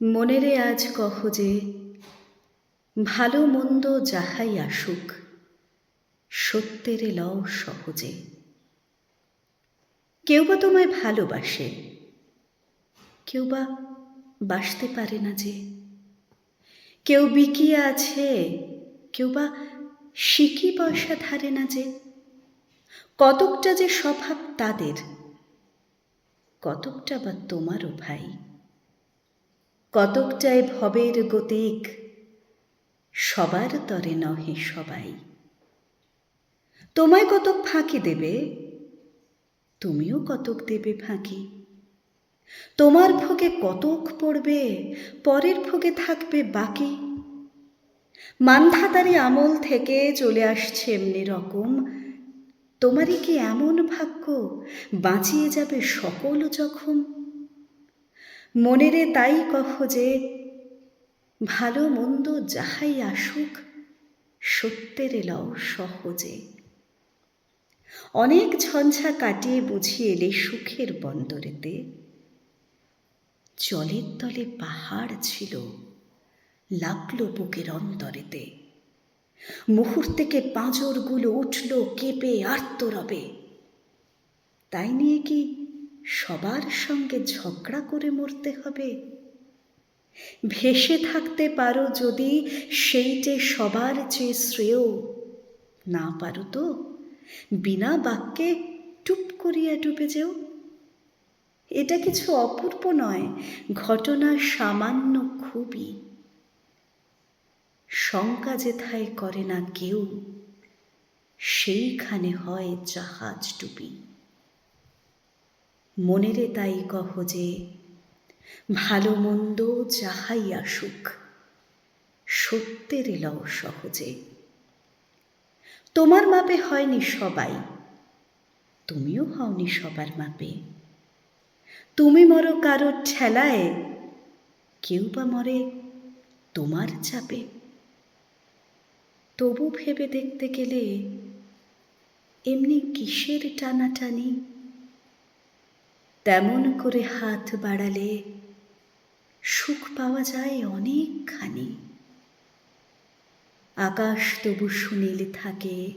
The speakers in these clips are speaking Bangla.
মনেরে আজ কহ যে ভালো মন্দ যাহাই আসুক, সত্যেরে লও সহজে। কেউ বা তোমায় ভালোবাসে, কেউ বা বাসতে পারে না যে। কেউ বিকিয়ে আছে, কেউ বা সিকি পয়সা ধারে না যে। কতকটা যে স্বভাব তাদের, কতকটা বা তোমারও ভাই। কতকটায় ভবের গতিক, সবার তরে নহে সবাই। তোমায় কতক ফাঁকি দেবে, তুমিও কতক দেবে ফাঁকি। তোমার ভোগে কতক পড়বে, পরের ভোগে থাকবে বাকি। মানধাতারি আমল থেকে চলে আসছে এমনি রকম, তোমারই কি এমন ভাগ্য বাঁচিয়ে যাবে সকল জখম। মনেরে তাই কহ যে ভালো মন্দ যাহাই আসুক, সত্যেরে লও সহজে। অনেক ঝঞ্ঝা কাটিয়ে বুঝি এলে সুখের বন্দরেতে। জলের তলে পাহাড় ছিল, লাগলো বুকের অন্তরেতে। মুহূর্তেকে পাঁজরগুলো উঠল কেঁপে আর্তরবে। তাই নিয়ে কি সবার সঙ্গে ঝগড়া করে মরতে হবে? ভেসে থাকতে পারো যদি সেইটে সবার চেয়ে শ্রেয়। না পারো তো বিনা বাক্যে টুপ করিয়া ডুবে যেও। এটা কিছু অপূর্ব নয়, ঘটনা সামান্য খুবই। শঙ্কা যেথায় করে না কেউ, সেইখানে হয় জাহাজ ডুবি। মনেরে তাই কহ যে ভালো মন্দ যাহাই আসুক, সত্যেরে লও সহজে। তোমার মাপে হয়নি সবাই, তুমিও হওনি সবার মাপে। তুমি মরো কারোর ঠেলায়, কেউ বা মরে তোমার চাপে। তবু ভেবে দেখতে গেলে এমনি কিসের টানাটানি? তেমন করে হাত বাড়ালে সুখ পাওয়া যায় অনেকখানি। আকাশ তবু সুনীল থাকে,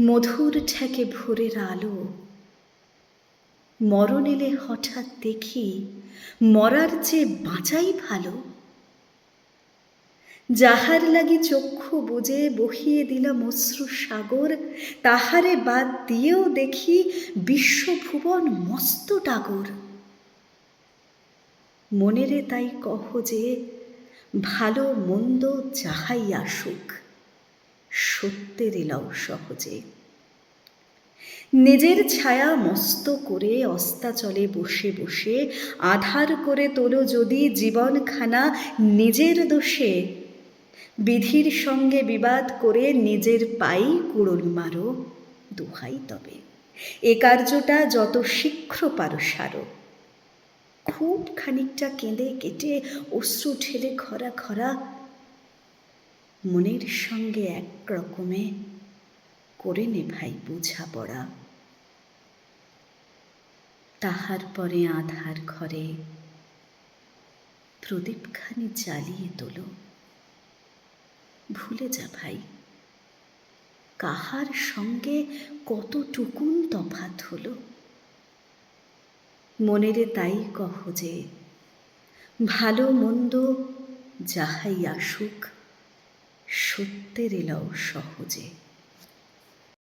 মধুর ঠেকে ভোরের আলো। মরণ এলে হঠাৎ দেখি মরার চেয়ে বাঁচাই ভালো। যাহার লাগি চক্ষু বুজে বহিয়ে দিলাম অশ্রু সাগর, তাহারে বাদ দিয়েও দেখি বিশ্বভুবন মস্ত ডাগর। মনেরে তাই কহ যে ভালো মন্দ যাহাই আসুক, সত্যেরে লও সহজে। নিজের ছায়া মস্ত করে অস্তাচলে বসে বসে আধার করে তোলো যদি জীবনখানা নিজের দোষে। বিধির সঙ্গে বিবাদ করে নিজের পাই কুড়োল মারো, দোহাই তবে এ কার্যটা যত শীঘ্র পারো সারো। খুব খানিকটা কেঁদে কেটে অশ্রু ঢেলে খরা খরা মনের সঙ্গে এক রকমে করে নে ভাই বোঝাপড়া। তাহার পরে আধার ঘরে প্রদীপখানি জ্বালিয়ে তোলো। ভুলে যা ভাই কাহার সঙ্গে কতটুকুন তফাৎ হলো। মনেরে তাই কহ যে ভালো মন্দ যাহাই আসুক, সত্যেরে লও সহজে।